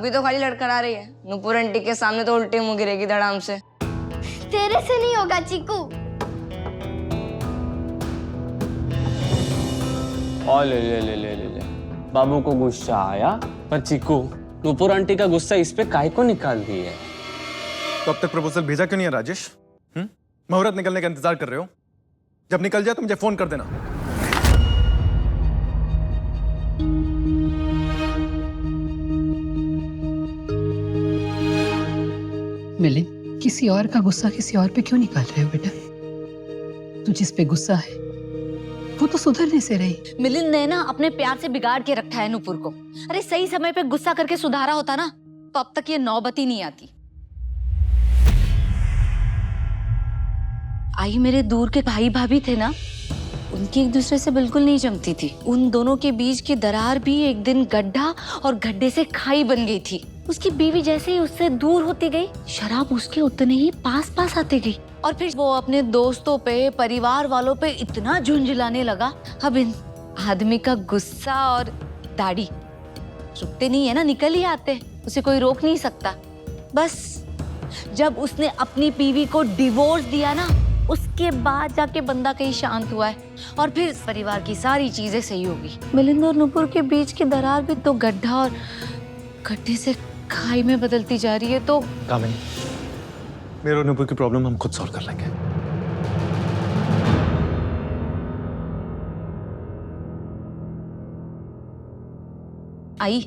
अभी तो खाली लड़खड़ा रही है। नुपुर आंटी के सामने तो उल्टी मुंह गिरेगी धड़ाम से। तेरे से नहीं होगा चीकू। और ले बाबू को गुस्सा आया, पर चिक्कू नुपुर आंटी का गुस्सा इस पे काहे को निकाल दी है? तो अब तक प्रपोजल भेजा क्यों नहीं है राजेश? मुहूर्त निकलने का इंतजार कर रहे हो? जब निकल जाए तो मुझे फोन कर देना। मिलिंद, किसी और का गुस्सा किसी और पे क्यों निकाल रहे हो बेटा? तू जिस पे गुस्सा है वो तो सुधरने से रही। मिलिंद ने ना अपने प्यार से बिगाड़ के रखा है नुपुर को। अरे सही समय पे गुस्सा करके सुधारा होता ना तो अब तक ये नौबत ही नहीं आती। आई मेरे दूर के भाई भाभी थे ना, उनकी एक दूसरे से बिल्कुल नहीं जमती थी। उन दोनों के बीच की दरार भी एक दिन गड्ढा और गड्ढे से खाई बन गई थी। उसकी बीवी जैसे ही उससे दूर होती गई, शराब उसके उतने ही पास पास आती गई और फिर वो अपने दोस्तों पे, परिवार वालों पे इतना झुंझलाने लगा। अब इन आदमी का गुस्सा और दाढ़ी रुकते नहीं है ना, निकल ही आते। उसे कोई रोक नहीं सकता। बस जब उसने अपनी बीवी को डिवोर्स दिया ना, उसके बाद जाके बंदा कहीं शांत हुआ है और फिर परिवार की सारी चीजें सही होगी। मिलिंद और नुपुर के बीच की दरार भी तो गड्ढा और गड्ढे से खाई में बदलती जा रही है। तो कामिनी, मेरे और नुपुर की प्रॉब्लम हम खुद सॉल्व कर लेंगे। आई,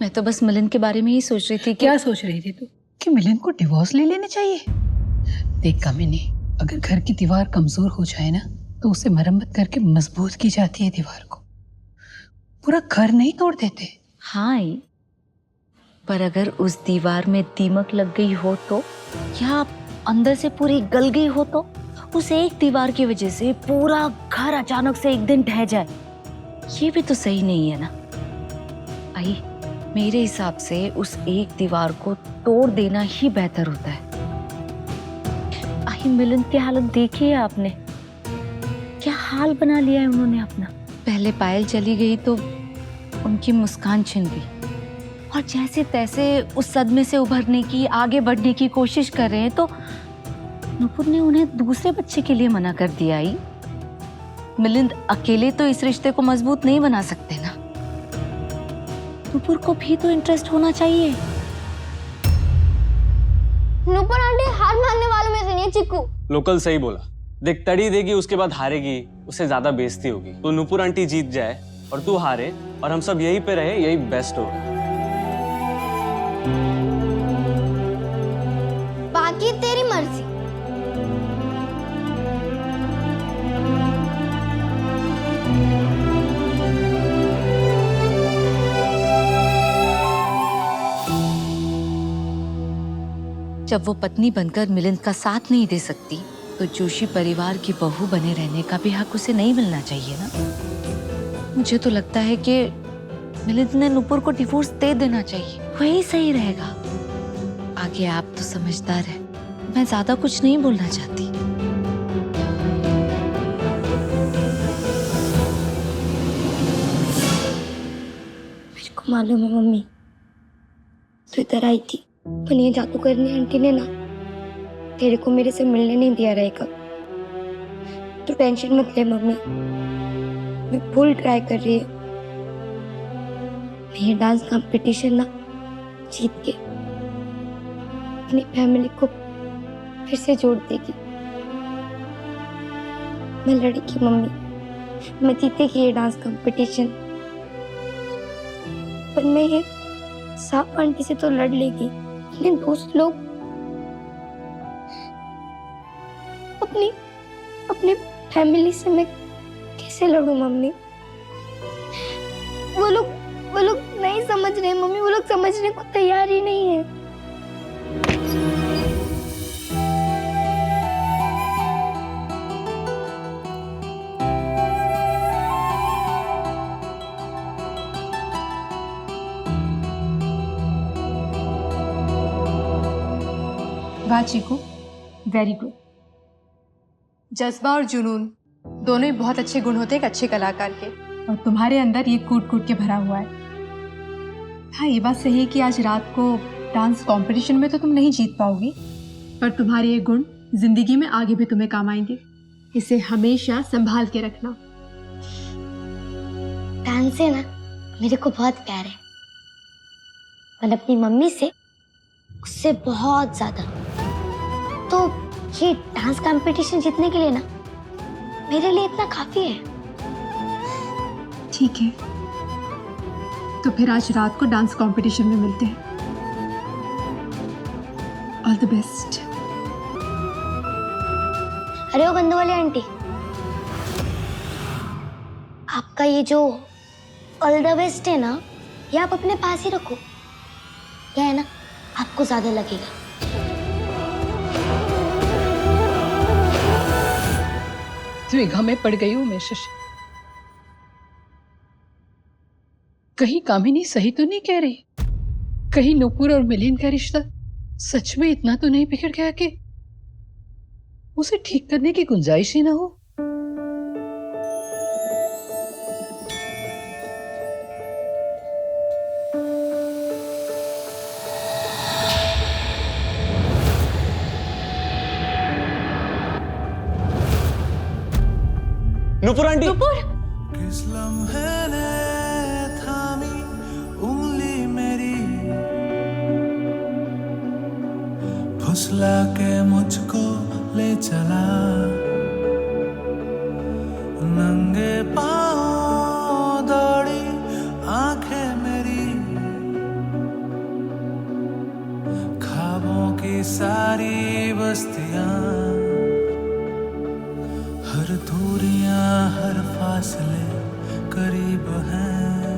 मैं तो बस मिलिंद के बारे में ही सोच रही थी। क्या सोच रही थी तू? कि मिलिंद को डिवोर्स ले लेने चाहिए? देख कामिनी, अगर घर की दीवार कमजोर हो जाए ना तो उसे मरम्मत करके मजबूत की जाती है दीवार को। पूरा घर नहीं तोड़ देते। हाँ आई, पर अगर उस दीवार में दीमक लग गई हो तो, या अंदर से पूरी गल गई हो तो, उस एक दीवार की वजह से पूरा घर अचानक से एक दिन ढह जाए, ये भी तो सही नहीं है ना। आई, मेरे हिसाब से उस एक दीवार को तोड़ देना ही बेहतर होता है। आई, मिलिंद की हालत देखी है आपने, क्या हाल बना लिया है उन्होंने अपना। पहले पायल चली गई तो उनकी मुस्कान छिन गई और जैसे तैसे उस सदमे से उभरने की, आगे बढ़ने की कोशिश कर रहे हैं तो नुपुर ने उन्हें दूसरे बच्चे के लिए मना कर दिया। आई, मिलिंद अकेले तो इस रिश्ते को मजबूत नहीं बना सकते ना, नुपुर को भी तो इंटरेस्ट होना चाहिए। नुपुर आंटी हार मानने वालों में से नहीं है चिक्कू। लोकल सही बोला। देख, तड़ी देगी उसके बाद हारेगी, उससे ज्यादा बेइज्जती होगी। तो नुपुर आंटी जीत जाए और तू हारे और हम सब यहीं पे रहे, यही बेस्ट होगा। बाकी तेरी मर्जी। जब वो पत्नी बनकर मिलिंद का साथ नहीं दे सकती तो जोशी परिवार की बहू बने रहने का भी हक उसे नहीं मिलना चाहिए ना। मुझे तो लगता है कि मिलिंद ने नुपुर को डिवोर्स दे देना चाहिए, वही सही रहेगा। आगे आप तो समझदार है, मैं ज्यादा कुछ नहीं बोलना चाहती। मेरे को मालूम है मम्मी, तू इधर आई थी पर ये जादू करनी आंटी ने ना तेरे को मेरे से मिलने नहीं दिया रहेगा। तो टेंशन मत ले मम्मी, मैं फुल ट्राई कर रही हूँ। ये डांस कंपटीशन ना जीत के अपनी फैमिली को फिर से जोड़ देगी। मैं लड़की मम्मी, मैं जीतेगी ये डांस कंपटीशन। पर मैं ये सांप आंटी से तो लड़ लेगी, लेकिन दोस्त लोग अपनी फैमिली से मैं कैसे लड़ूं मम्मी? वो लोग नहीं समझ रहे मम्मी, वो लोग समझने को तैयार ही नहीं है। वाह चीकू, वेरी गुड। जज्बा और जुनून दोनों ही बहुत अच्छे गुण होते हैं एक अच्छे कलाकार के, और तुम्हारे अंदर ये कूट कूट के भरा हुआ है। हाँ, ये बात सही है कि आज रात को डांस कंपटीशन में तो तुम नहीं जीत पाओगी, पर तुम्हारे ये गुण जिंदगी में आगे भी तुम्हें काम आएंगे। इसे हमेशा संभाल के रखना। डांस से ना मेरे को बहुत प्यार है, और अपनी मम्मी से उससे बहुत ज्यादा। तो ये डांस कंपटीशन जीतने के लिए ना मेरे लिए इतना काफी है। ठीक है, तो फिर आज रात को डांस कंपटीशन में मिलते हैं। All the best. अरे ओ गंदू वाली आंटी, आपका ये जो ऑल द बेस्ट है ना, ये आप अपने पास ही रखो। क्या है ना, आपको ज्यादा लगेगा। द्विधा में पड़ गई हूं मैं शशि। कहीं कामिनी सही तो नहीं कह रही? कहीं नुपुर और मिलिंद का रिश्ता सच में इतना तो नहीं बिगड़ गया कि उसे ठीक करने की गुंजाइश ही ना हो? नुपुर आंटी। किस लम्हे ने थामी उंगली मेरी, फुसला के मुझको ले चला, नंगे पाँव दौड़ी आंखें मेरी, ख्वाबों की सारी बस्तियां, हर दूरियां हर फासले करीब हैं,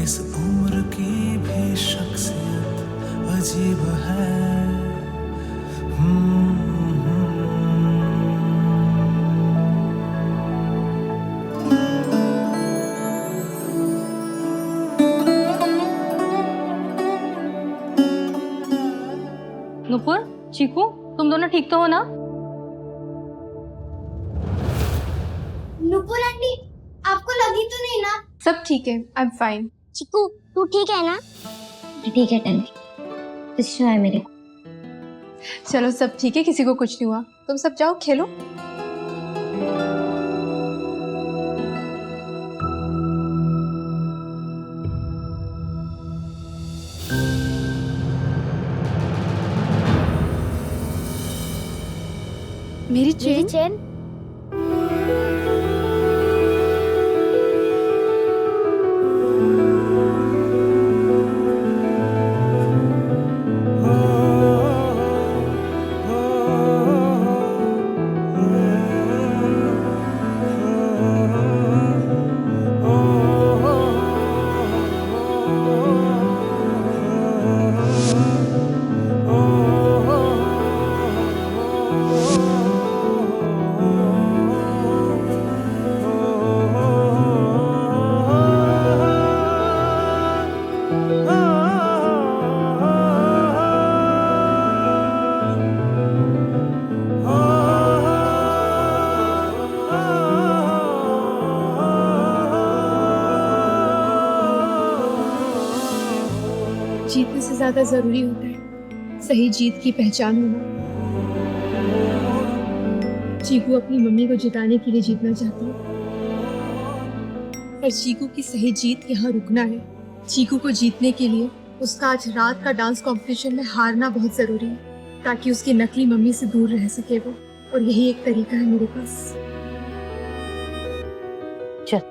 इस उम्र की भी शख्सियत अजीब है। नुपुर, चीकू, तुम दोनों ठीक तो हो ना? नुपुर आंटी, आपको लगी तो नहीं ना? सब ठीक है, आई एम फाइन। चिकू, तू ठीक है ना? ठीक है टंकी, कुछ हुआ है मेरे को। चलो सब ठीक है, किसी को कुछ नहीं हुआ। तुम सब जाओ खेलो। मेरी चेन। जीतने से ज्यादा जरूरी होता है सही जीत की पहचान होना। चीकू अपनी मम्मी को जिताने के लिए जीतना चाहती है, पर चीकू की सही जीत यहाँ रुकना है। चीकू को जीतने के लिए उसका आज रात का डांस कंपटीशन में हारना बहुत जरूरी है, ताकि उसकी नकली मम्मी से दूर रह सके वो। और यही एक तरीका है मेरे पास। चल।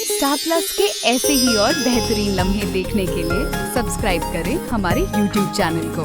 स्टार प्लस के ऐसे ही और बेहतरीन लम्हे देखने के लिए सब्सक्राइब करें हमारे YouTube चैनल को।